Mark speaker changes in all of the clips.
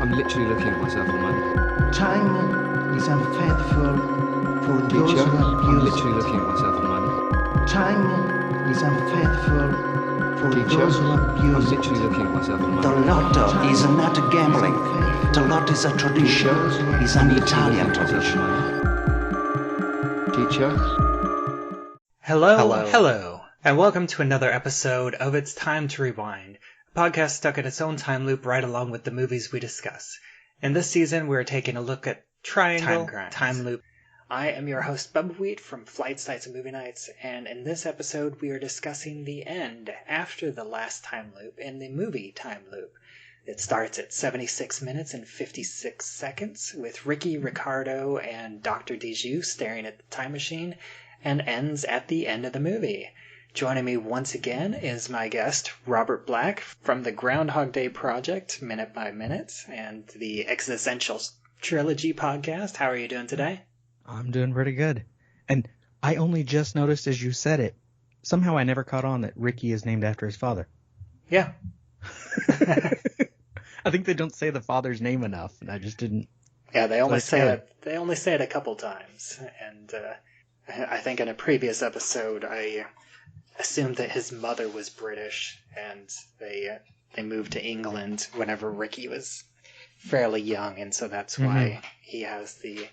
Speaker 1: I'm literally looking at myself at the moment.
Speaker 2: Time is unfaithful for those
Speaker 1: Teacher,
Speaker 2: who
Speaker 1: I'm
Speaker 2: abuse
Speaker 1: literally
Speaker 2: it.
Speaker 1: looking at myself at the moment.
Speaker 2: Time is unfaithful for
Speaker 1: Teacher,
Speaker 2: those who
Speaker 1: I'm
Speaker 2: abuse
Speaker 1: literally
Speaker 2: it.
Speaker 1: looking at myself at the
Speaker 3: The
Speaker 1: moment.
Speaker 3: lotto is not gambling. The lotto is a tradition. It's an Italian tradition.
Speaker 1: Teacher,
Speaker 4: Hello, and welcome to another episode of It's Time to Rewind, a podcast stuck in its own time loop right along with the movies we discuss. In this season, we're taking a look at Triangle Time Loop. I am your host, Bubbawheat from Flight Sites and Movie Nights, and in this episode, we are discussing the end after the last time loop in the movie Time Loop. It starts at 76 minutes and 56 seconds with Ricky, Ricardo, and Dr. Dijoux staring at the time machine, and ends at the end of the movie. Joining me once again is my guest, Robert Black, from the Groundhog Day Project, Minute by Minute, and the Existential Trilogy podcast. How are you doing today?
Speaker 5: I'm doing pretty good. And I only just noticed as you said it, somehow I never caught on that Ricky is named after his father.
Speaker 4: Yeah.
Speaker 5: I think they don't say the father's name enough, and I just didn't.
Speaker 4: Yeah, they only say
Speaker 5: good.
Speaker 4: it. They only say it a couple times, and I think in a previous episode I assumed that his mother was British, and they moved to England whenever Ricky was fairly young, and so that's why he has the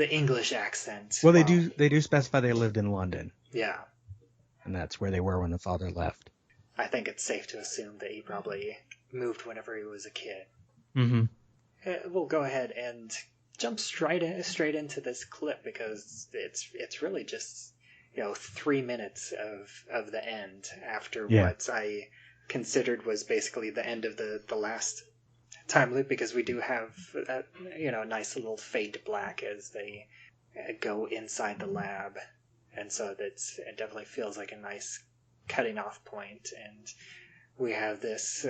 Speaker 4: English accent.
Speaker 5: Well, they do specify they lived in London,
Speaker 4: Yeah,
Speaker 5: and that's where they were when the father left.
Speaker 4: I think it's safe to assume that he probably moved whenever he was a kid.
Speaker 5: Mm-hmm.
Speaker 4: We'll go ahead and jump straight into this clip because it's really just 3 minutes of the end after what I considered was basically the end of the last time loop, because we do have a nice little fade to black as they go inside the lab, and so it definitely feels like a nice cutting off point. And we have this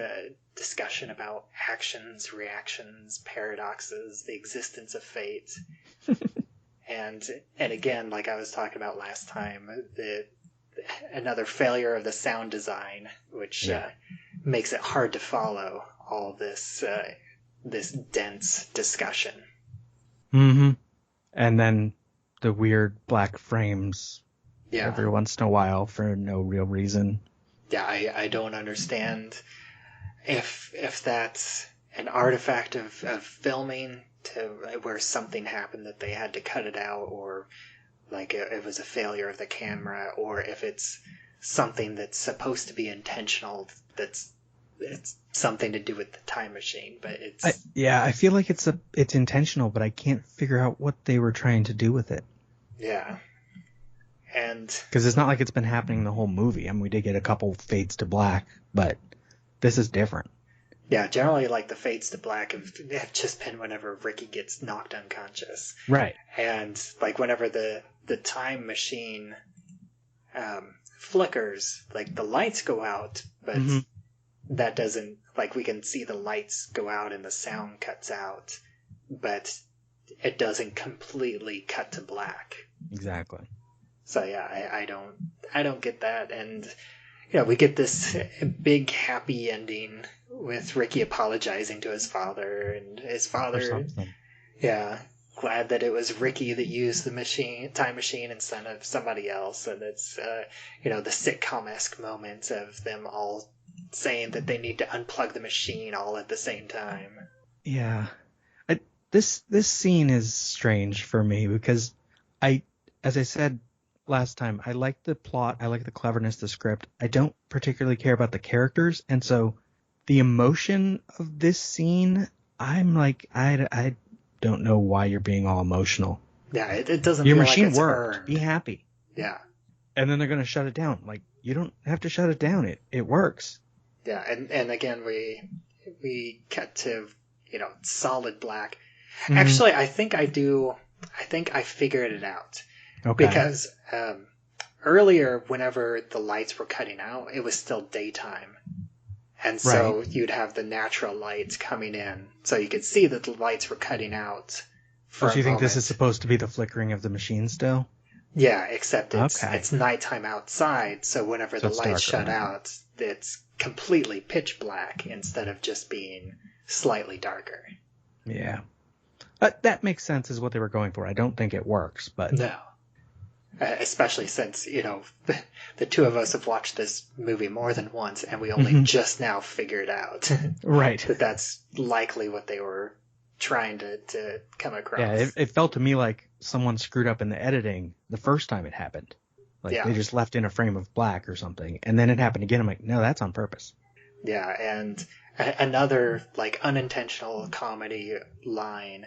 Speaker 4: discussion about actions, reactions, paradoxes, the existence of fate. and again, like I was talking about last time, another failure of the sound design, which makes it hard to follow all this dense discussion.
Speaker 5: Mm-hmm. And then the weird black frames every once in a while for no real reason.
Speaker 4: Yeah, I don't understand if that's an artifact of filming to where something happened that they had to cut it out, or like it was a failure of the camera, or if it's something that's supposed to be intentional, it's something to do with the time machine. But
Speaker 5: I feel like it's intentional, but I can't figure out what they were trying to do with it.
Speaker 4: Yeah. And
Speaker 5: because it's not like it's been happening the whole movie. I mean, we did get a couple fades to black, but this is different.
Speaker 4: Yeah, generally, like, the fades to black have just been whenever Ricky gets knocked unconscious.
Speaker 5: Right.
Speaker 4: And, like, whenever the time machine flickers, like, the lights go out, but that doesn't, like, we can see the lights go out and the sound cuts out, but it doesn't completely cut to black.
Speaker 5: Exactly.
Speaker 4: So yeah, I don't get that. And we get this big happy ending with Ricky apologizing to his father, and his father glad that it was Ricky that used the time machine instead of somebody else. And it's the sitcom-esque moments of them all saying that they need to unplug the machine all at the same time.
Speaker 5: Yeah. This scene is strange for me because as I said last time, I like the plot, I like the cleverness of the script. I don't particularly care about the characters, and so the emotion of this scene, I'm like, I don't know why you're being all emotional.
Speaker 4: Yeah, it doesn't.
Speaker 5: Your
Speaker 4: feel
Speaker 5: machine
Speaker 4: like it's
Speaker 5: worked.
Speaker 4: earned.
Speaker 5: Be happy.
Speaker 4: Yeah.
Speaker 5: And then they're going to shut it down. Like, you don't have to shut it down. It works.
Speaker 4: Yeah, and again we cut to solid black.
Speaker 5: Mm-hmm.
Speaker 4: Actually, I think I figured it out.
Speaker 5: Okay.
Speaker 4: Because earlier, whenever the lights were cutting out, it was still daytime. And so you'd have the natural lights coming in. So you could see that the lights were cutting out.
Speaker 5: So you think this is supposed to be the flickering of the machine still?
Speaker 4: Yeah, except it's nighttime outside. So whenever the lights shut out, it's completely pitch black instead of just being slightly darker.
Speaker 5: Yeah. That makes sense is what they were going for. I don't think it works, but...
Speaker 4: No. Especially since, the two of us have watched this movie more than once, and we only just now figured out
Speaker 5: right.
Speaker 4: that that's likely what they were trying to come across.
Speaker 5: Yeah, it felt to me like someone screwed up in the editing the first time it happened. Like, they just left in a frame of black or something, and then it happened again. I'm like, no, that's on purpose.
Speaker 4: Yeah, and another, unintentional comedy line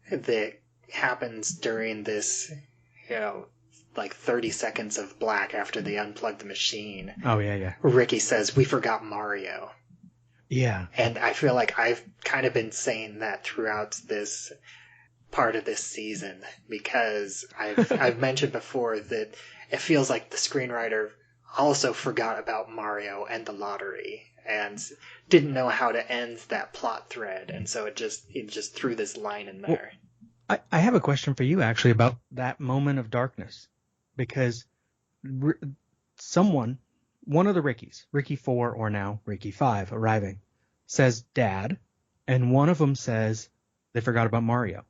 Speaker 4: that happens during this, 30 seconds of black after they unplug the machine.
Speaker 5: Oh, yeah.
Speaker 4: Ricky says, "We forgot Mario."
Speaker 5: Yeah.
Speaker 4: And I feel like I've kind of been saying that throughout this part of this season, because I've mentioned before that it feels like the screenwriter also forgot about Mario and the lottery and didn't know how to end that plot thread, and so it just threw this line in there.
Speaker 5: Well, I have a question for you actually about that moment of darkness, because one of the Rickies, Ricky 4 or now Ricky 5 arriving, says Dad, and one of them says they forgot about Mario.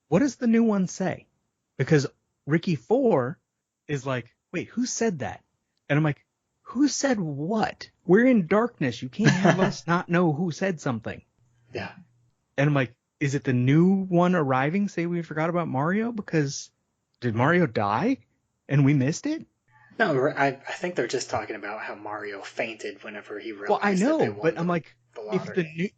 Speaker 5: What does the new one say? Because Ricky 4 is like, wait, who said that? And I'm like, who said what? We're in darkness. You can't have us not know who said something.
Speaker 4: Yeah.
Speaker 5: And I'm like, is it the new one arriving say we forgot about Mario? Because did Mario die and we missed it?
Speaker 4: No, I think they're just talking about how Mario fainted whenever he realized.
Speaker 5: Well, I know,
Speaker 4: that they won
Speaker 5: but I'm like,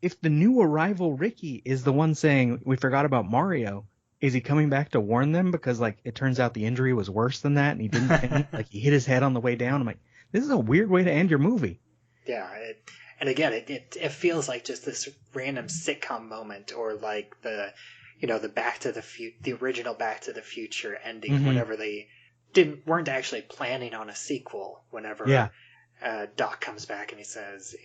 Speaker 5: if the new arrival Ricky is the one saying we forgot about Mario, is he coming back to warn them? Because it turns out the injury was worse than that, and he didn't faint. He hit his head on the way down. I'm like, this is a weird way to end your movie.
Speaker 4: Yeah, and again, it feels like just this random sitcom moment, or like the the original Back to the Future ending, whenever they weren't actually planning on a sequel. Whenever Doc comes back and he says,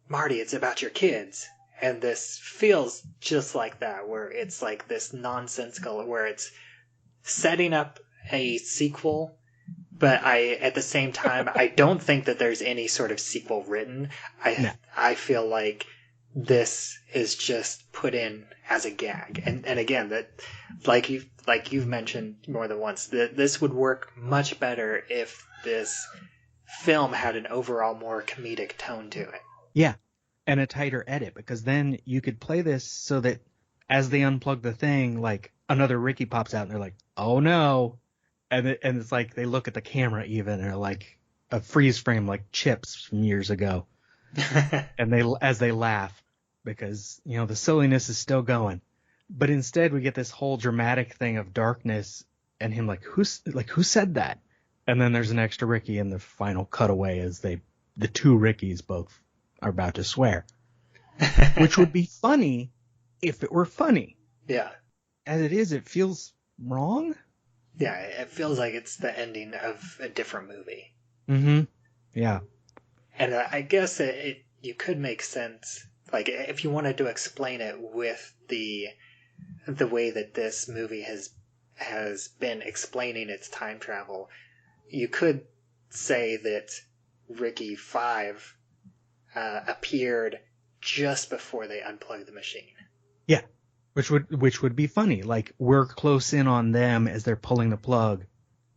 Speaker 4: Marty, it's about your kids. And this feels just like that, where it's like this nonsensical, where it's setting up a sequel, but at the same time, I don't think that there's any sort of sequel written. I feel like this is just put in as a gag. And again, that like you've mentioned more than once, that this would work much better if this film had an overall more comedic tone to it.
Speaker 5: Yeah. And a tighter edit, because then you could play this so that as they unplug the thing, another Ricky pops out and they're like, oh no. And it's like they look at the camera even, or like a freeze frame like Chips from years ago. And as they laugh, because, the silliness is still going. But instead we get this whole dramatic thing of darkness and him who said that? And then there's an extra Ricky in the final cutaway as the two Rickies both are about to swear, which would be funny if it were funny.
Speaker 4: Yeah.
Speaker 5: As it is, it feels wrong.
Speaker 4: Yeah, it feels like it's the ending of a different movie.
Speaker 5: Mm-hmm. Yeah.
Speaker 4: And I guess you could make sense, if you wanted to explain it with the way that this movie has been explaining its time travel, you could say that Ricky 5 appeared just before they unplugged the machine.
Speaker 5: Yeah, which would be funny. We're close in on them as they're pulling the plug.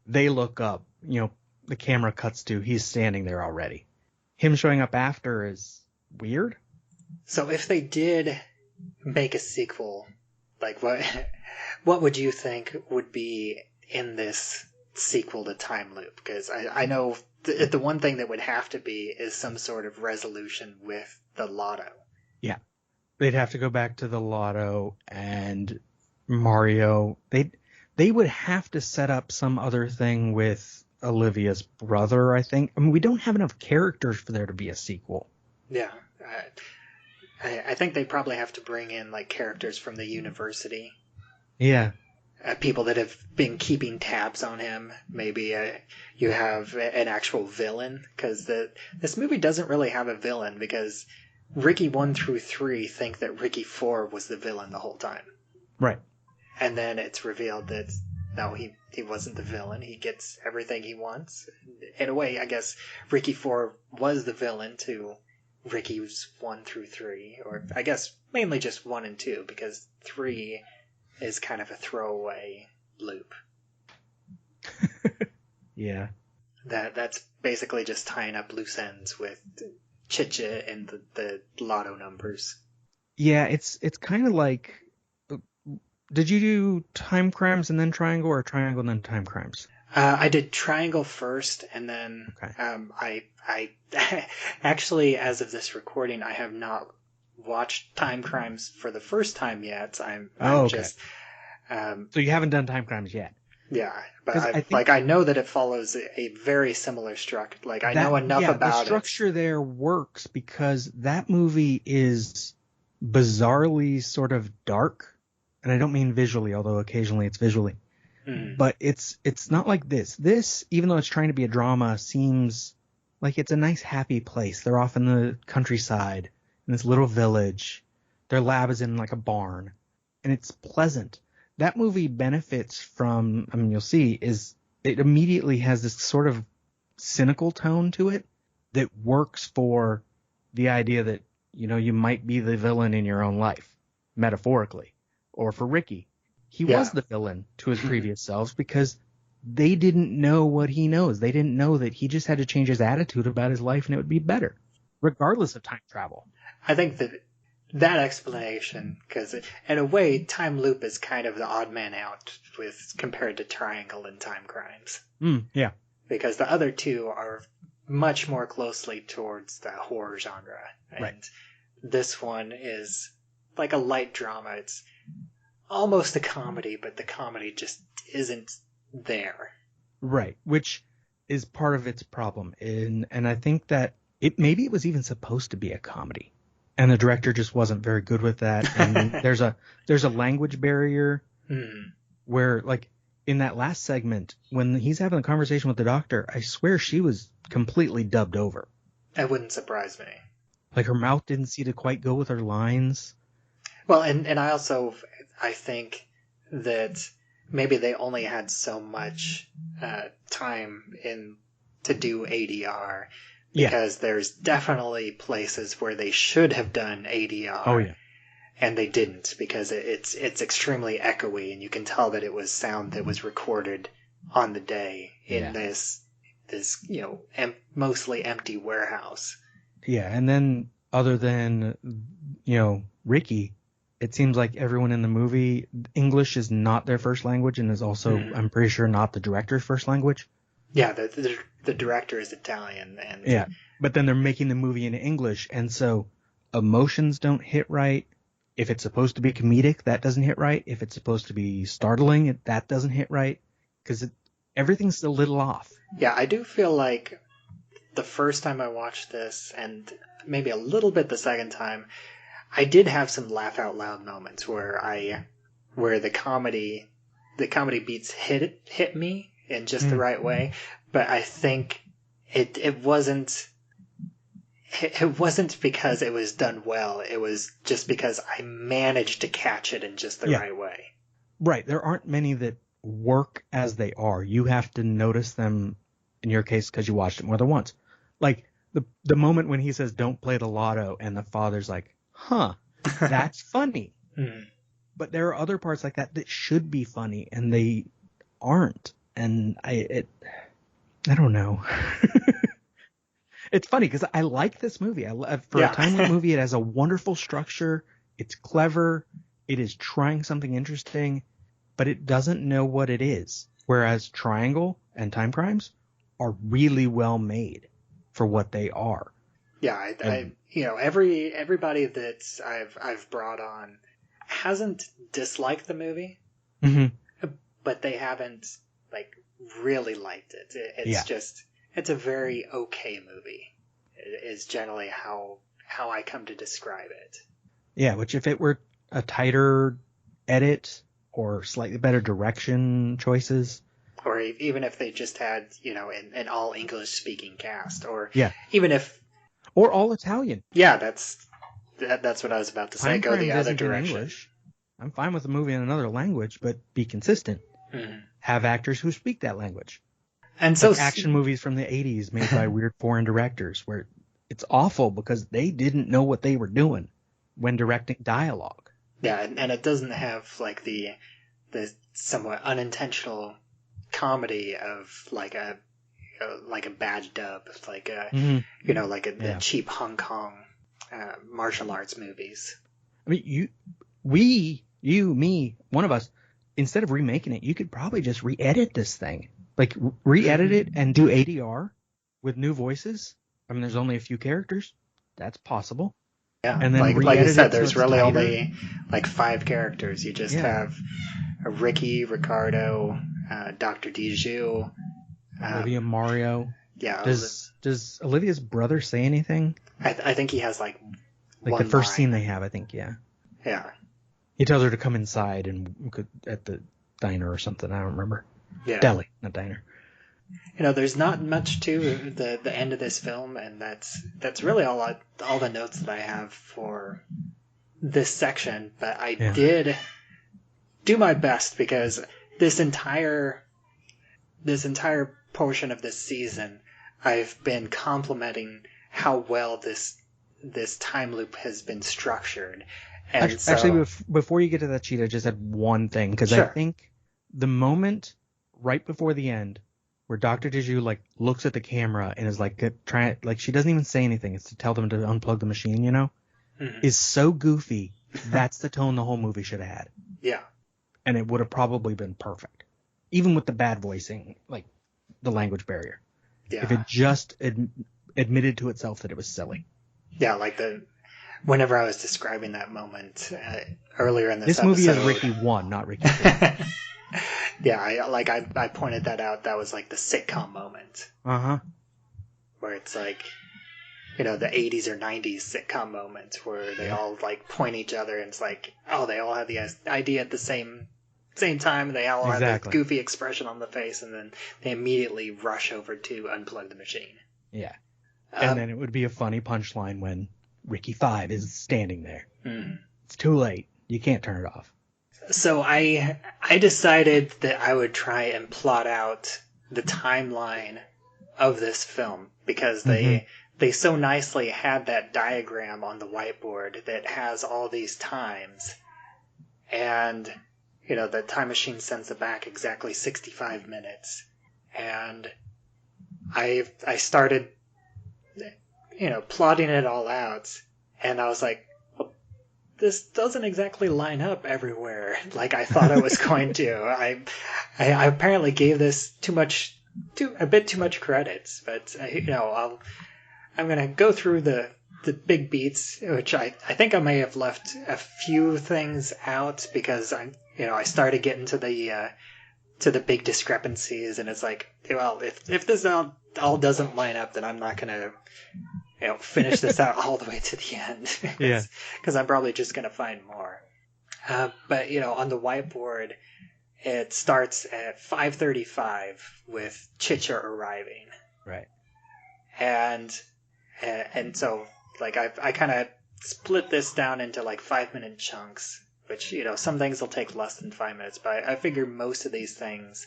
Speaker 5: They look up. The camera cuts to he's standing there already. Him showing up after is weird.
Speaker 4: So if they did make a sequel, what would you think would be in this sequel to Time Loop? Because I know the one thing that would have to be is some sort of resolution with the lotto. Yeah.
Speaker 5: They'd have to go back to the lotto and Mario. They would have to set up some other thing with Olivia's brother, I think. I mean, we don't have enough characters for there to be a sequel.
Speaker 4: Yeah. I think they probably have to bring in characters from the university.
Speaker 5: Yeah.
Speaker 4: People that have been keeping tabs on him. Maybe you have an actual villain, because this movie doesn't really have a villain, because Ricky 1 through 3 think that Ricky 4 was the villain the whole time.
Speaker 5: Right.
Speaker 4: And then it's revealed that no, he wasn't the villain. He gets everything he wants. In a way, I guess Ricky 4 was the villain to Ricky's 1 through 3, or I guess mainly just 1 and 2, because 3 is kind of a throwaway loop.
Speaker 5: Yeah.
Speaker 4: That's basically just tying up loose ends with Chicha and the lotto numbers.
Speaker 5: Yeah, it's kind of like, did you do Time Crimes and then Triangle, or Triangle and then Time Crimes?
Speaker 4: I did Triangle first, and then
Speaker 5: Okay.
Speaker 4: I actually, as of this recording, I have not watched Time Crimes for the first time yet. I'm
Speaker 5: okay.
Speaker 4: just
Speaker 5: So you haven't done Time Crimes yet?
Speaker 4: yeah, but
Speaker 5: 'Cause I think-
Speaker 4: I know that it follows a very similar structure. Like I know enough about
Speaker 5: the structure there works because that movie is bizarrely sort of dark, and I don't mean visually, although occasionally it's visually. But it's not like this. This, even though it's trying to be a drama, seems like it's a nice, happy place. They're off in the countryside, in this little village. Their lab is in like a barn, and it's pleasant. That movie benefits from, I mean, you'll see, is it immediately has this sort of cynical tone to it that works for the idea that, you know, you might be the villain in your own life, metaphorically. Or for Ricky, he was the villain to his previous selves because they didn't know what he knows. They didn't know that he just had to change his attitude about his life and it would be better, regardless of time travel.
Speaker 4: I think that explanation, because in a way, Time Loop is kind of the odd man out with compared to Triangle and Time Crimes.
Speaker 5: Yeah.
Speaker 4: Because the other two are much more closely towards the horror genre. And this one is like a light drama. It's almost a comedy, but the comedy just isn't there.
Speaker 5: Right, which is part of its problem. And I think that maybe it was even supposed to be a comedy. And the director just wasn't very good with that. And there's a language barrier where, like, in that last segment, when he's having a conversation with the doctor, I swear she was completely dubbed over.
Speaker 4: That wouldn't surprise me.
Speaker 5: Like, her mouth didn't seem to quite go with her lines.
Speaker 4: Well, and I think that maybe they only had so much time to do ADR. Because there's definitely places where they should have done ADR.
Speaker 5: Oh, yeah.
Speaker 4: And they didn't because it's extremely echoey, and you can tell that it was sound that was recorded on the day in this mostly empty warehouse.
Speaker 5: Yeah, and then other than, Ricky, it seems like everyone in the movie, English is not their first language and is also, I'm pretty sure, not the director's first language.
Speaker 4: Yeah, the director is Italian. And
Speaker 5: but then they're making the movie in English, and so emotions don't hit right. If it's supposed to be comedic, that doesn't hit right. If it's supposed to be startling, that doesn't hit right. Because everything's a little off. Yeah,
Speaker 4: I do feel like the first time I watched this, and maybe a little bit the second time, I did have some laugh out loud moments where the comedy beats hit me in just the right way, but I think it wasn't because it was done well. It was just because I managed to catch it in just the right way.
Speaker 5: Right. There aren't many that work as they are. You have to notice them, in your case, because you watched it more than once. Like the moment when he says, "Don't play the lotto," and the father's like, "Huh, that's funny." But there are other parts like that should be funny, and they aren't. And I don't know. It's funny because I like this movie. For a time loop movie, it has a wonderful structure. It's clever. It is trying something interesting, but it doesn't know what it is. Whereas Triangle and Time Crimes are really well made for what they are.
Speaker 4: Yeah, everybody that I've brought on hasn't disliked the movie, but they haven't really liked it. It's just, it's a very okay movie, is generally how I come to describe it. Yeah, which if it were a tighter edit or slightly better direction choices, or even if they just had, an all English speaking cast, or even if, or all Italian. Yeah, that's what I was about to say. Go the other direction. English. I'm fine with a movie in another language, but be consistent. Have actors who speak that language. And so action movies from the 80s made by weird foreign directors where
Speaker 5: it's awful because they didn't know what they were doing when directing dialogue.
Speaker 4: Yeah, and it doesn't have like the somewhat unintentional comedy of like a bad dub, like a the cheap Hong Kong martial arts movies.
Speaker 5: I mean, me, one of us, instead of remaking it, you could probably just re-edit this thing. Like, re-edit it and do ADR with new voices. I mean, there's only a few characters. That's possible.
Speaker 4: Yeah,
Speaker 5: and then
Speaker 4: like you said,
Speaker 5: so
Speaker 4: there's
Speaker 5: it's
Speaker 4: really
Speaker 5: tighter.
Speaker 4: only like 5 characters. You just have Ricky, Ricardo, Dr. Dijoux,
Speaker 5: Olivia, Mario.
Speaker 4: Yeah.
Speaker 5: Does Olivia's brother say anything?
Speaker 4: I think he has like
Speaker 5: the first
Speaker 4: line.
Speaker 5: scene they have, I think, yeah.
Speaker 4: Yeah.
Speaker 5: He tells her to come inside and at the diner or something. I don't remember.
Speaker 4: Yeah.
Speaker 5: Deli, not diner.
Speaker 4: There's not much to the end of this film, and that's really all the notes that I have for this section. But I did do my best because this entire portion of this season, I've been complimenting how well this time loop has been structured. And
Speaker 5: actually, before you get to that, Cheetah, I just had one thing because I think the moment right before the end where Dr. Dijoux looks at the camera and is she doesn't even say anything. It's to tell them to unplug the machine, is so goofy. That's the tone the whole movie should have had.
Speaker 4: Yeah.
Speaker 5: And it would have probably been perfect. Even with the bad voicing, like the language barrier.
Speaker 4: Yeah.
Speaker 5: If it just admitted to itself that it was silly.
Speaker 4: Yeah, whenever I was describing that moment earlier in this
Speaker 5: movie
Speaker 4: episode,
Speaker 5: is Ricky 1, not Ricky 2.
Speaker 4: Yeah, I pointed that out. That was like the sitcom moment.
Speaker 5: Uh-huh.
Speaker 4: Where it's like, the 80s or 90s sitcom moment where they all point each other and it's like, oh, they all have the idea at the same time, and they all have that goofy expression on the face, and then they immediately rush over to unplug the machine.
Speaker 5: Yeah. And then it would be a funny punchline when Ricky 5 is standing there. It's too late. You can't turn it off.
Speaker 4: So I decided that I would try and plot out the timeline of this film because they so nicely had that diagram on the whiteboard that has all these times, and the time machine sends it back exactly 65 minutes, and I started plotting it all out, and I was like, this doesn't exactly line up everywhere like I thought it was going to. I apparently gave this a bit too much credit, but I'm gonna go through the big beats, which I think I may have left a few things out because I started getting to the big discrepancies, and it's like, well, if this all doesn't line up, then I'm not gonna finish this out all the way to the end. Because I'm probably just going to find more. But, on the whiteboard, it starts at 5:35 with Chicha arriving.
Speaker 5: Right.
Speaker 4: And so, I kind of split this down into 5-minute chunks, which, some things will take less than 5 minutes, but I figure most of these things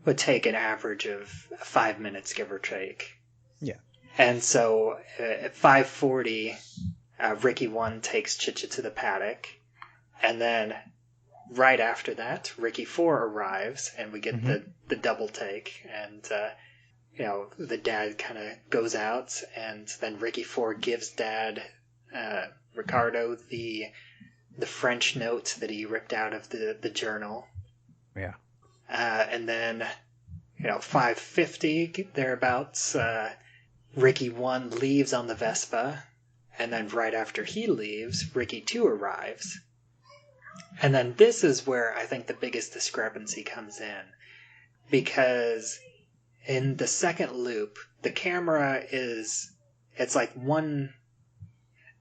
Speaker 4: would take an average of 5 minutes, give or take.
Speaker 5: Yeah.
Speaker 4: And so at 5:40, Ricky 1 takes Chicha to the paddock. And then right after that, Ricky 4 arrives, and we get the double take. And, the dad kind of goes out, and then Ricky 4 gives Dad, Ricardo, the French note that he ripped out of the journal.
Speaker 5: Yeah.
Speaker 4: And then, 5:50, thereabouts, Ricky 1 leaves on the Vespa, and then right after he leaves, Ricky 2 arrives. And then this is where I think the biggest discrepancy comes in, because in the second loop, the camera it's like one,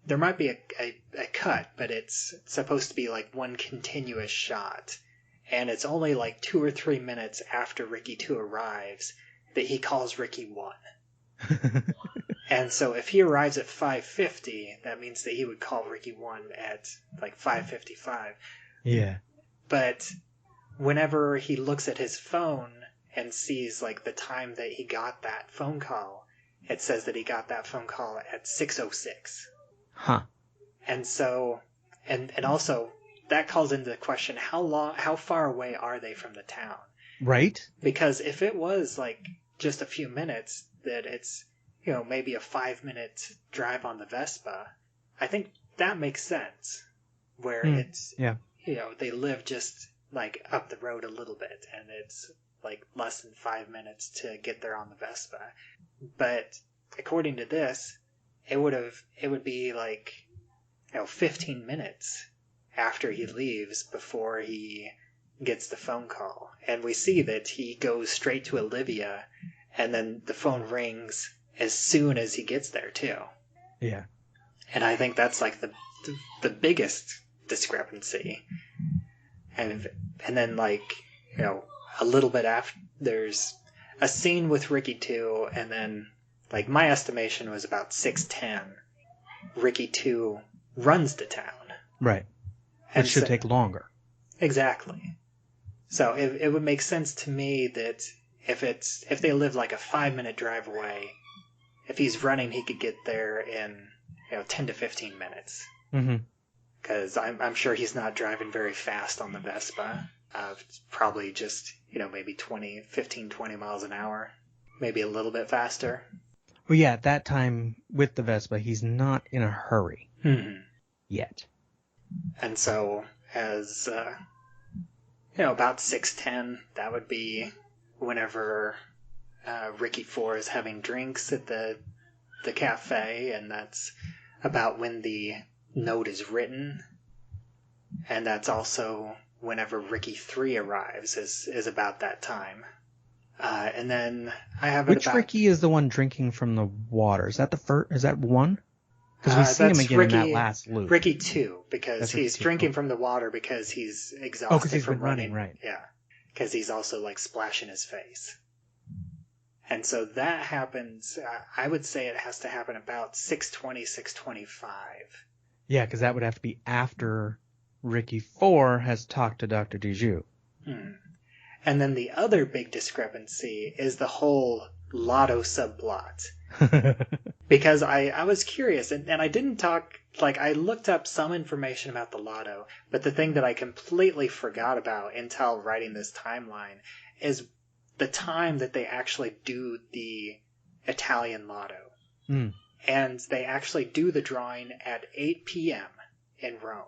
Speaker 4: there might be a cut, but it's supposed to be one continuous shot, and it's only 2 or 3 minutes after Ricky 2 arrives that he calls Ricky 1. And so if he arrives at 5:50, that means that he would call Ricky 1 at 5:55.
Speaker 5: Yeah.
Speaker 4: But whenever he looks at his phone and sees the time that he got that phone call, it says that he got that phone call at 6:06.
Speaker 5: Huh.
Speaker 4: And so, and also that calls into the question, how far away are they from the town?
Speaker 5: Right?
Speaker 4: Because if it was like just a few minutes, that it's, maybe a 5-minute drive on the Vespa, I think that makes sense. Where it's, they live just like up the road a little bit, and it's like less than 5 minutes to get there on the Vespa. But according to this, it would be like 15 minutes after he leaves before he gets the phone call. And we see that he goes straight to Olivia, and then the phone rings as soon as he gets there too.
Speaker 5: Yeah.
Speaker 4: And I think that's like the biggest discrepancy. And then like, a little bit after, there's a scene with Ricky too, and then like my estimation was about 6:10. Ricky 2 runs to town.
Speaker 5: Right. Which should take longer.
Speaker 4: Exactly. So it would make sense to me that if they live like a 5-minute drive away, if he's running, he could get there in 10 to 15 minutes.
Speaker 5: Mm-hmm.
Speaker 4: Because I'm sure he's not driving very fast on the Vespa. Probably just maybe 15, 20 miles an hour, maybe a little bit faster.
Speaker 5: Well, yeah, at that time with the Vespa, he's not in a hurry yet.
Speaker 4: And so, as about 6:10, that would be whenever Ricky 4 is having drinks at the cafe, and that's about when the note is written, and that's also whenever Ricky 3 arrives is about that time. And then I have
Speaker 5: Which Ricky is the one drinking from the water? Is that the first? Is that one? Because we see him again in that last loop.
Speaker 4: Ricky 2, because
Speaker 5: that's
Speaker 4: he's drinking from the water because he's exhausted.
Speaker 5: Oh, because he's
Speaker 4: from
Speaker 5: been running, right?
Speaker 4: Yeah, because he's also like splashing his face. And so that happens. I would say it has to happen about 6:20, 6:25.
Speaker 5: Yeah, because that would have to be after Ricky 4 has talked to Dr. Dijoux.
Speaker 4: And then the other big discrepancy is the whole Lotto subplot. Because I was curious, and I didn't talk, like I looked up some information about the Lotto, but the thing that I completely forgot about until writing this timeline is the time that they actually do the Italian Lotto. And they actually do the drawing at 8 p.m. in Rome.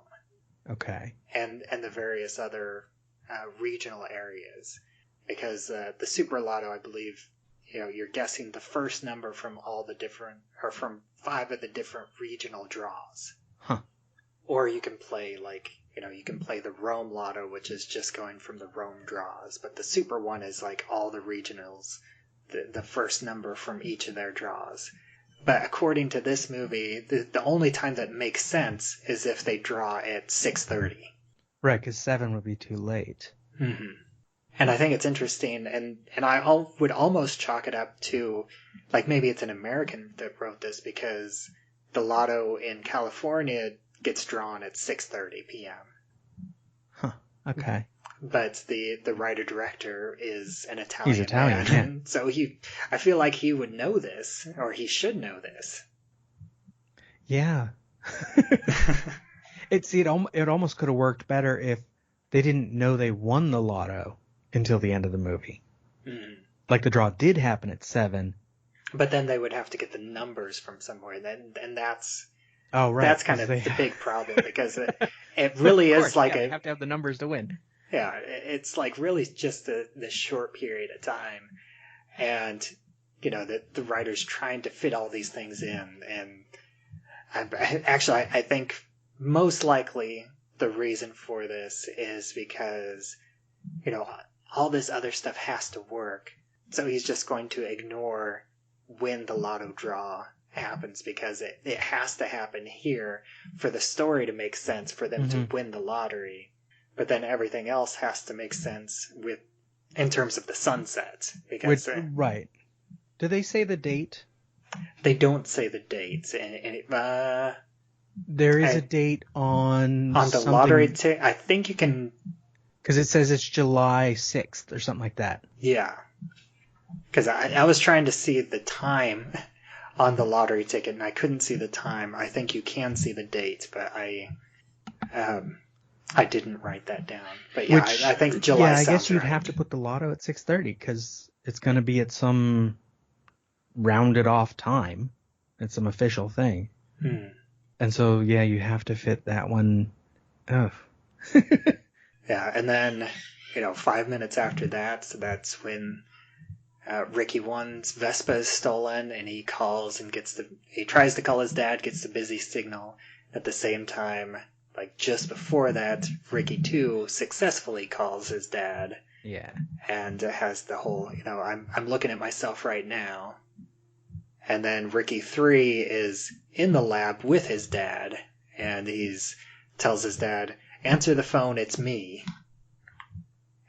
Speaker 5: Okay.
Speaker 4: And the various other regional areas. Because the Super Lotto, I believe, you're guessing the first number from from 5 of the different regional draws.
Speaker 5: Huh.
Speaker 4: Or you can play you can play the Rome Lotto, which is just going from the Rome draws. But the Super one is like all the regionals, the first number from each of their draws. But according to this movie, the only time that makes sense is if they draw at 6:30.
Speaker 5: Right, because 7 would be too late.
Speaker 4: Mm-hmm. And I think it's interesting, and I would almost chalk it up to, like, maybe it's an American that wrote this, because the Lotto in California gets drawn at 6:30 p.m.
Speaker 5: Huh, okay.
Speaker 4: But the writer-director is an Italian
Speaker 5: He's Italian,
Speaker 4: man.
Speaker 5: yeah.
Speaker 4: So I feel like he would know this, or he should know this.
Speaker 5: Yeah. It almost could have worked better if they didn't know they won the Lotto until the end of the movie. Like the draw did happen at 7.
Speaker 4: But then they would have to get the numbers from somewhere, and that's...
Speaker 5: Oh, right.
Speaker 4: That's kind of the big problem, because it really is like
Speaker 5: you have to have the numbers to win.
Speaker 4: Yeah, it's like really just this short period of time, and the writer's trying to fit all these things in, and I think most likely the reason for this is because all this other stuff has to work, so he's just going to ignore when the Lotto draw happens, because it has to happen here for the story to make sense, for them to win the lottery. But then everything else has to make sense in terms of the sunset. Because
Speaker 5: right. Do they say the date?
Speaker 4: They don't say the date.
Speaker 5: There is a date on
Speaker 4: the lottery ticket. I think you can,
Speaker 5: because it says it's July 6th or something like that.
Speaker 4: Yeah. Because I was trying to see the time on the lottery ticket, and I couldn't see the time. I think you can see the date, but I didn't write that down. But yeah, I think July.
Speaker 5: Yeah, I guess you'd
Speaker 4: right.
Speaker 5: have to put the lotto at 6:30 because it's going to be at some rounded off time. It's some official thing. And so, yeah, you have to fit that one. Oh.
Speaker 4: Yeah, and then, 5 minutes after that, so that's when Ricky 1's Vespa is stolen, and he calls and he tries to call his dad, gets the busy signal. At the same time, like just before that, Ricky 2 successfully calls his dad.
Speaker 5: Yeah.
Speaker 4: And has the whole, I'm looking at myself right now. And then Ricky 3 is in the lab with his dad, and tells his dad, answer the phone, it's me.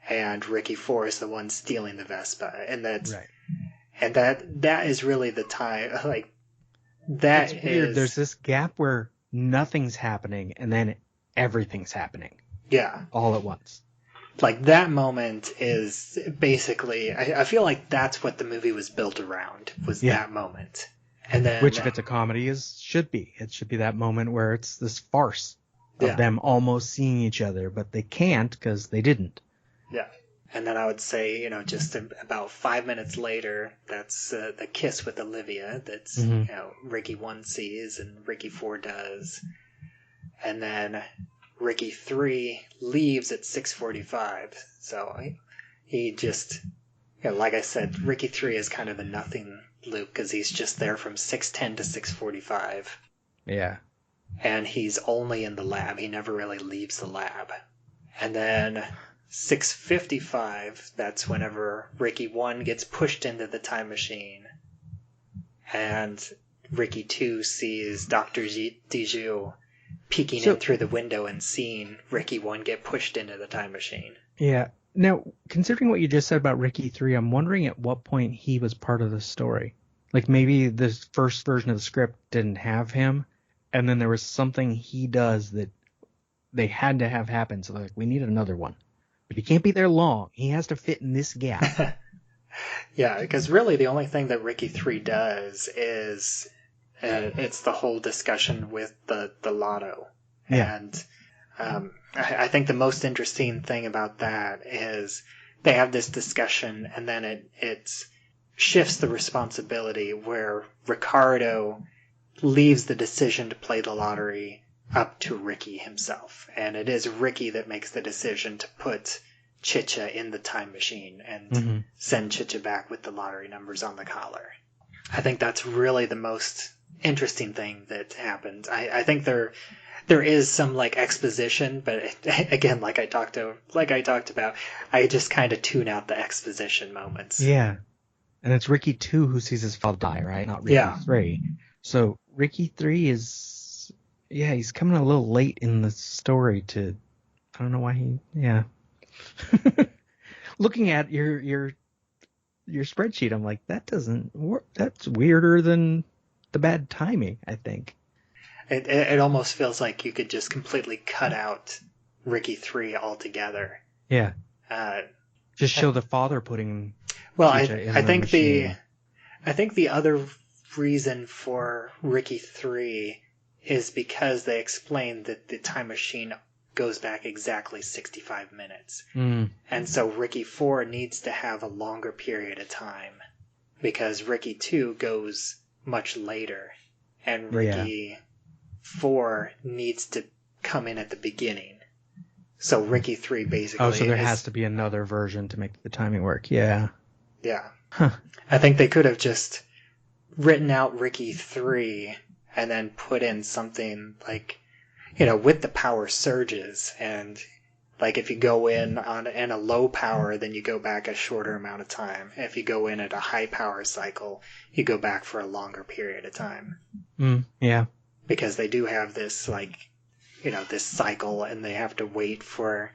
Speaker 4: And Ricky 4 is the one stealing the Vespa. And that's right. And that is really the time, like, that
Speaker 5: it's weird. There's this gap where nothing's happening, and then everything's happening.
Speaker 4: Yeah.
Speaker 5: All at once.
Speaker 4: Like, that moment is basically, I feel like that's what the movie was built around, was that moment. And then,
Speaker 5: which, if it's a comedy, should be. It should be that moment where it's this farce of them almost seeing each other, but they can't because they didn't.
Speaker 4: Yeah. And then I would say, just about 5 minutes later, that's the kiss with Olivia that's, Ricky 1 sees and Ricky 4 does. And then Ricky 3 leaves at 6:45. So he just, like I said, Ricky 3 is kind of a nothing loop because he's just there from 6:10 to 6:45.
Speaker 5: Yeah.
Speaker 4: And he's only in the lab. He never really leaves the lab. And then 6:55, that's whenever Ricky 1 gets pushed into the time machine. And Ricky 2 sees Dr. Dijoux peeking in through the window and seeing Ricky 1 get pushed into the time machine.
Speaker 5: Yeah. Now, considering what you just said about Ricky 3, I'm wondering at what point he was part of the story. Like, maybe the first version of the script didn't have him, and then there was something he does that they had to have happen, so they're like, we need another one. But he can't be there long. He has to fit in this gap.
Speaker 4: Yeah, because really the only thing that Ricky 3 does is it's the whole discussion with the lotto. Yeah. And I think the most interesting thing about that is they have this discussion, and then it shifts the responsibility where Ricardo leaves the decision to play the lottery up to Ricky himself. And it is Ricky that makes the decision to put Chicha in the time machine and send Chicha back with the lottery numbers on the collar. I think that's really the most interesting thing that happened. I think there is some like exposition, but again, like I talked about, I just kind of tune out the exposition moments.
Speaker 5: Yeah. And it's Ricky 2 who sees his father die, right? Not Ricky 3. So Ricky 3 is, he's coming a little late in the story to, I don't know why looking at your spreadsheet, I'm like, that doesn't work. That's weirder than the bad timing, I think.
Speaker 4: It almost feels like you could just completely cut out Ricky 3 altogether.
Speaker 5: Yeah. Just show the father putting.
Speaker 4: Well, I think the other reason for Ricky 3 is because they explained that the time machine goes back exactly 65 minutes. And so Ricky 4 needs to have a longer period of time because Ricky 2 goes much later and Ricky 4 needs to come in at the beginning. So Ricky 3 basically...
Speaker 5: Oh, so there has to be another version to make the timing work. Yeah.
Speaker 4: Yeah.
Speaker 5: Huh.
Speaker 4: I think they could have just written out Ricky 3 and then put in something like, with the power surges, and like if you go in in a low power, then you go back a shorter amount of time. If you go in at a high power cycle, you go back for a longer period of time.
Speaker 5: Yeah.
Speaker 4: Because they do have this this cycle, and they have to wait for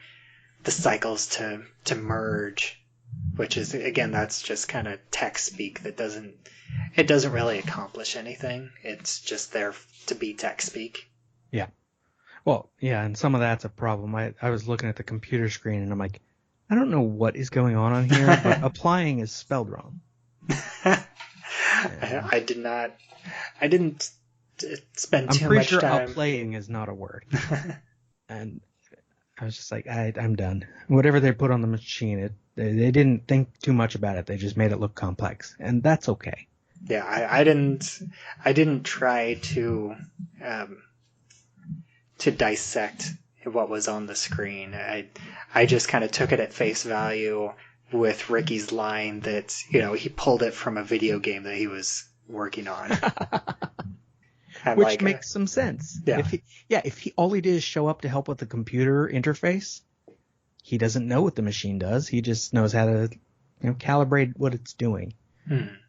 Speaker 4: the cycles to merge, which is, again, that's just kind of tech speak that doesn't really accomplish anything. It's just there to be tech speak.
Speaker 5: Yeah. Well, yeah, and some of that's a problem. I was looking at the computer screen, and I'm like, I don't know what is going on here, but applying is spelled wrong.
Speaker 4: I didn't spend
Speaker 5: I'm
Speaker 4: too
Speaker 5: pretty
Speaker 4: much
Speaker 5: sure
Speaker 4: time.
Speaker 5: outplaying is not a word. And I was just like, I'm done. Whatever they put on the machine, they didn't think too much about it. They just made it look complex, and that's okay.
Speaker 4: Yeah, I didn't try to dissect what was on the screen. I just kind of took it at face value with Ricky's line that, he pulled it from a video game that he was working on.
Speaker 5: Which makes some sense.
Speaker 4: Yeah.
Speaker 5: If he all he did is show up to help with the computer interface, he doesn't know what the machine does. He just knows how to, calibrate what it's doing. And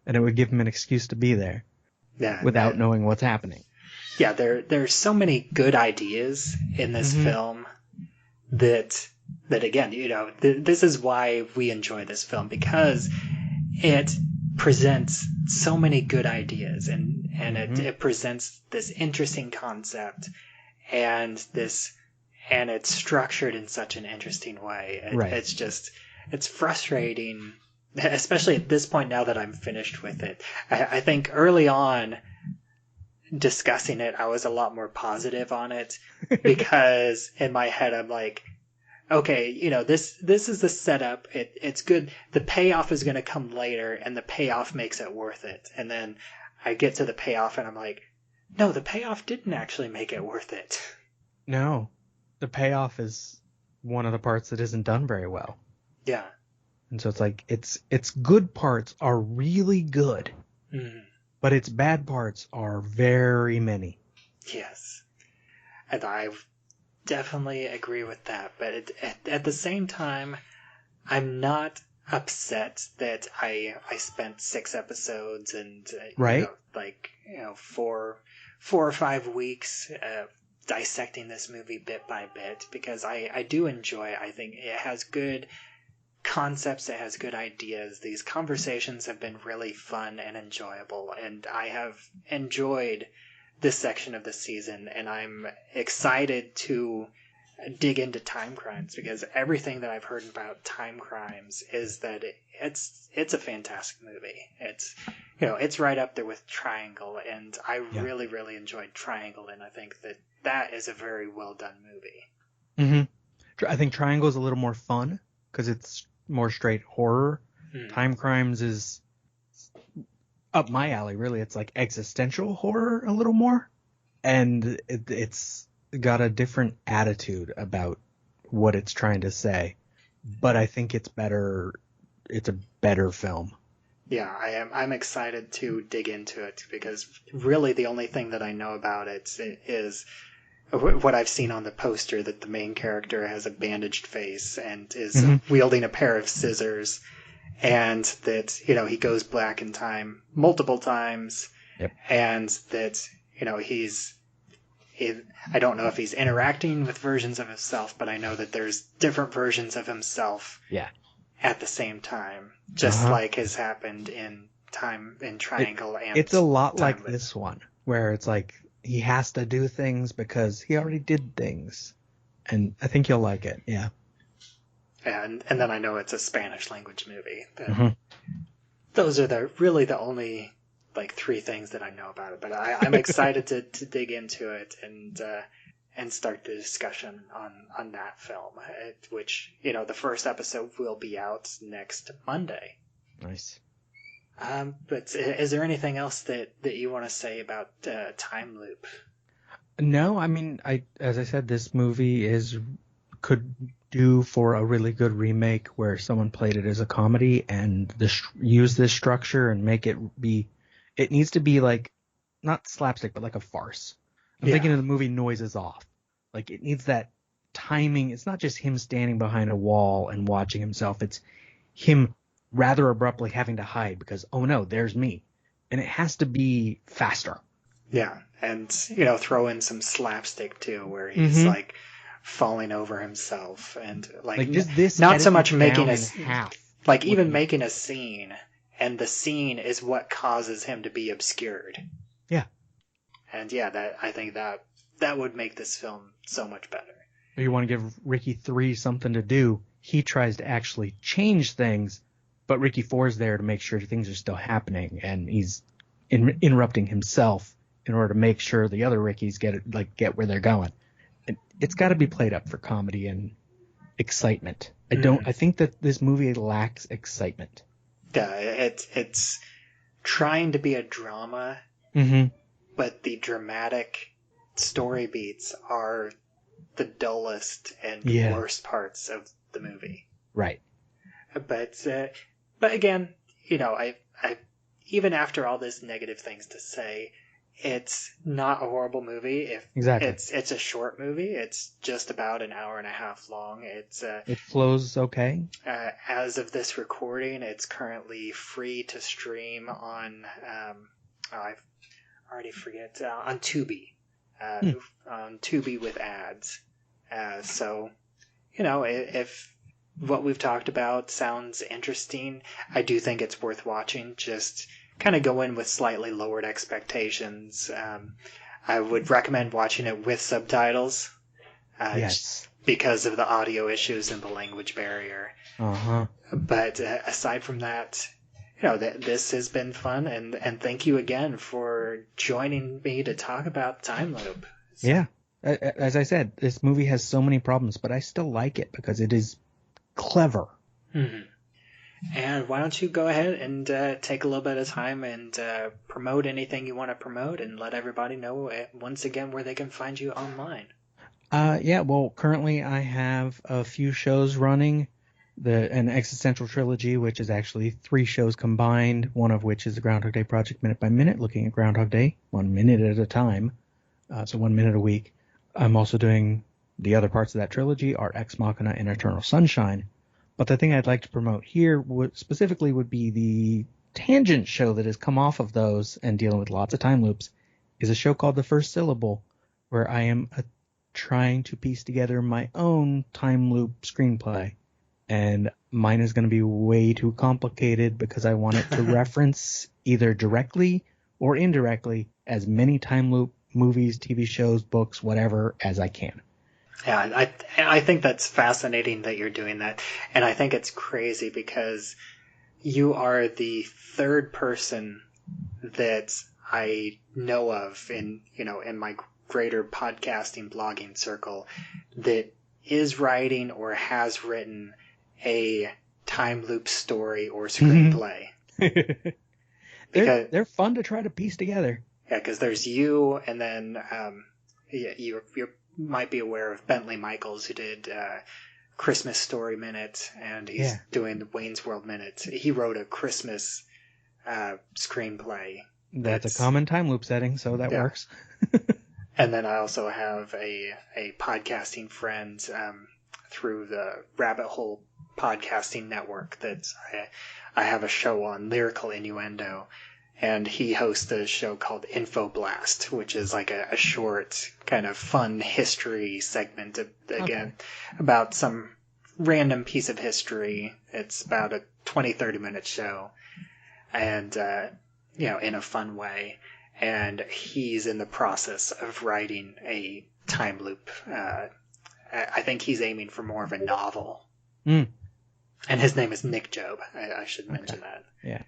Speaker 5: it would give him an excuse to be there. Yeah. Without knowing what's happening.
Speaker 4: Yeah, there's so many good ideas in this film that again, this is why we enjoy this film, because it presents so many good ideas and it presents this interesting concept and it's structured in such an interesting way. It's frustrating, especially at this point now that I'm finished with it. I think early on discussing it, I was a lot more positive on it because in my head I'm like, okay, this is the setup. It's good. The payoff is going to come later, and the payoff makes it worth it. And then I get to the payoff, and I'm like, no, the payoff didn't actually make it worth it.
Speaker 5: No, the payoff is one of the parts that isn't done very well.
Speaker 4: Yeah.
Speaker 5: And so it's like its good parts are really good, but its bad parts are very many.
Speaker 4: Yes, and I definitely agree with that, but at the same time, I'm not upset that I spent 6 episodes and
Speaker 5: right,
Speaker 4: 4 or 5 weeks dissecting this movie bit by bit, because I do enjoy it. I think it has good concepts, it has good ideas. These conversations have been really fun and enjoyable, and I have enjoyed this section of the season, and I'm excited to dig into time crimes, because everything that I've heard about time crimes is that it's a fantastic movie. It's right up there with Triangle, and I really, really enjoyed Triangle, and I think that is a very well done movie.
Speaker 5: I think Triangle is a little more fun because it's more straight horror. Time crimes is up my alley, really. It's like existential horror a little more, and it's got a different attitude about what it's trying to say, but I think it's better. It's a better film. Yeah,
Speaker 4: I'm excited to dig into it, because really the only thing that I know about it is what I've seen on the poster, that the main character has a bandaged face and is wielding a pair of scissors, and that, he goes back in time multiple times, and that, I don't know if he's interacting with versions of himself, but I know that there's different versions of himself at the same time, just like has happened in Triangle.
Speaker 5: It's a lot like this one, where it's like he has to do things because he already did things, and I think you'll like it. Yeah.
Speaker 4: And then I know it's a Spanish language movie. Those are really the only 3 things that I know about it. But I'm excited to dig into it and start the discussion on that film, which, the first episode will be out next Monday.
Speaker 5: Nice.
Speaker 4: But is there anything else that you want to say about Time Loop?
Speaker 5: No, I mean, as I said, this movie could do for a really good remake where someone played it as a comedy and use this structure and make it be. It needs to be not slapstick, but like a farce. I'm thinking of the movie Noises Off. It needs that timing. It's not just him standing behind a wall and watching himself. It's him rather abruptly having to hide because, oh no, there's me. And it has to be faster.
Speaker 4: Yeah, and, throw in some slapstick too, where he's falling over himself and
Speaker 5: just this
Speaker 4: not so much making
Speaker 5: half.
Speaker 4: Even making a scene, and the scene is what causes him to be obscured.
Speaker 5: Yeah.
Speaker 4: And I think that would make this film so much better.
Speaker 5: You want to give Ricky 3 something to do, he tries to actually change things but Ricky Four's there to make sure things are still happening, and he's interrupting himself in order to make sure the other Rickies get where they're going. It's got to be played up for comedy and excitement. I think that this movie lacks excitement.
Speaker 4: Yeah, it's trying to be a drama, but the dramatic story beats are the dullest and worst parts of the movie.
Speaker 5: Right.
Speaker 4: But again, I even after all this negative things to say, it's not a horrible movie.
Speaker 5: Exactly.
Speaker 4: It's a short movie. It's just about an hour and a half long.
Speaker 5: It flows okay.
Speaker 4: As of this recording, it's currently free to stream on I already forget on Tubi. On Tubi with ads. So, if what we've talked about sounds interesting, I do think it's worth watching. Just kind of go in with slightly lowered expectations. I would recommend watching it with subtitles.
Speaker 5: Yes.
Speaker 4: Because of the audio issues and the language barrier. But aside from that, this has been fun, and thank you again for joining me to talk about Time Loop.
Speaker 5: Yeah. As I said, this movie has so many problems, but I still like it because it is clever.
Speaker 4: And why don't you go ahead and take a little bit of time and promote anything you want to promote, and let everybody know once again where they can find you online.
Speaker 5: Well, currently I have a few shows running. An existential trilogy, which is actually 3 shows combined, one of which is the Groundhog Day Project Minute by Minute, looking at Groundhog Day 1 minute at a time, so 1 minute a week. I'm also doing the other parts of that trilogy are Ex Machina and Eternal Sunshine. But the thing I'd like to promote here specifically would be the tangent show that has come off of those and dealing with lots of time loops, is a show called The First Syllable, where I am trying to piece together my own time loop screenplay. And mine is going to be way too complicated because I want it to reference either directly or indirectly as many time loop movies, TV shows, books, whatever, as I can.
Speaker 4: Yeah, I think that's fascinating that you're doing that. And I think it's crazy because you are the third person that I know of in my greater podcasting blogging circle that is writing or has written a time loop story or screenplay.
Speaker 5: They're fun to try to piece together.
Speaker 4: Yeah, because there's you, and then you might be aware of Bentley Michaels, who did Christmas Story Minute, and he's doing the Wayne's World Minute. He wrote a Christmas screenplay.
Speaker 5: That's a common time loop setting, so that works.
Speaker 4: And then I also have a podcasting friend through the Rabbit Hole Podcasting Network that I have a show on, Lyrical Innuendo, and he hosts a show called Info Blast, which is like a short kind of fun history segment about some random piece of history. It's about a 20-30 minute show, and in a fun way. And he's in the process of writing a time loop. I think he's aiming for more of a novel. And his name is Nick Job. I should mention that.
Speaker 5: Yeah.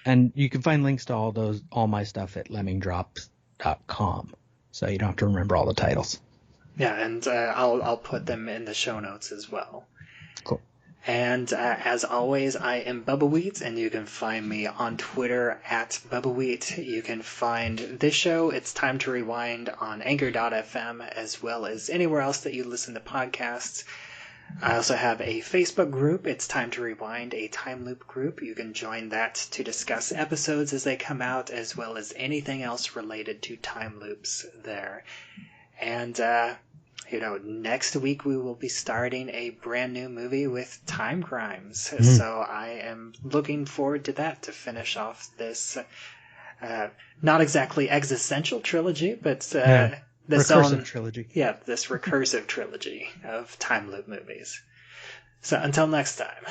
Speaker 5: And you can find links to all my stuff at lemmingdrops.com. So you don't have to remember all the titles.
Speaker 4: Yeah, and I'll put them in the show notes as well.
Speaker 5: Cool.
Speaker 4: And as always, I am Bubbawheat, and you can find me on Twitter at Bubbawheat. You can find this show, It's Time to Rewind, on Anchor.fm, as well as anywhere else that you listen to podcasts. I also have a Facebook group, It's Time to Rewind, a time loop group. You can join that to discuss episodes as they come out, as well as anything else related to time loops there. And, next week we will be starting a brand new movie with time crimes. So I am looking forward to that to finish off this, not exactly existential trilogy, but this
Speaker 5: recursive trilogy.
Speaker 4: Yeah, this recursive trilogy of time loop movies. So until next time.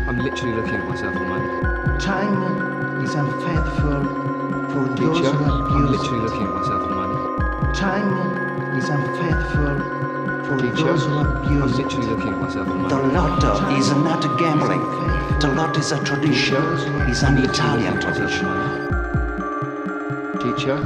Speaker 1: I'm literally looking at myself at the moment.
Speaker 2: Time is unfaithful for those
Speaker 1: Dijoux,
Speaker 2: who
Speaker 1: I'm
Speaker 2: abuse
Speaker 1: literally
Speaker 2: it.
Speaker 1: looking at myself at the moment.
Speaker 2: Time is unfaithful for
Speaker 1: Teacher,
Speaker 2: those who
Speaker 1: I'm
Speaker 2: abuse it.
Speaker 1: literally looking at myself at the
Speaker 3: The
Speaker 1: moment.
Speaker 3: lotto is not gambling. The lotto is a tradition. It's an Italian tradition.
Speaker 1: Teacher,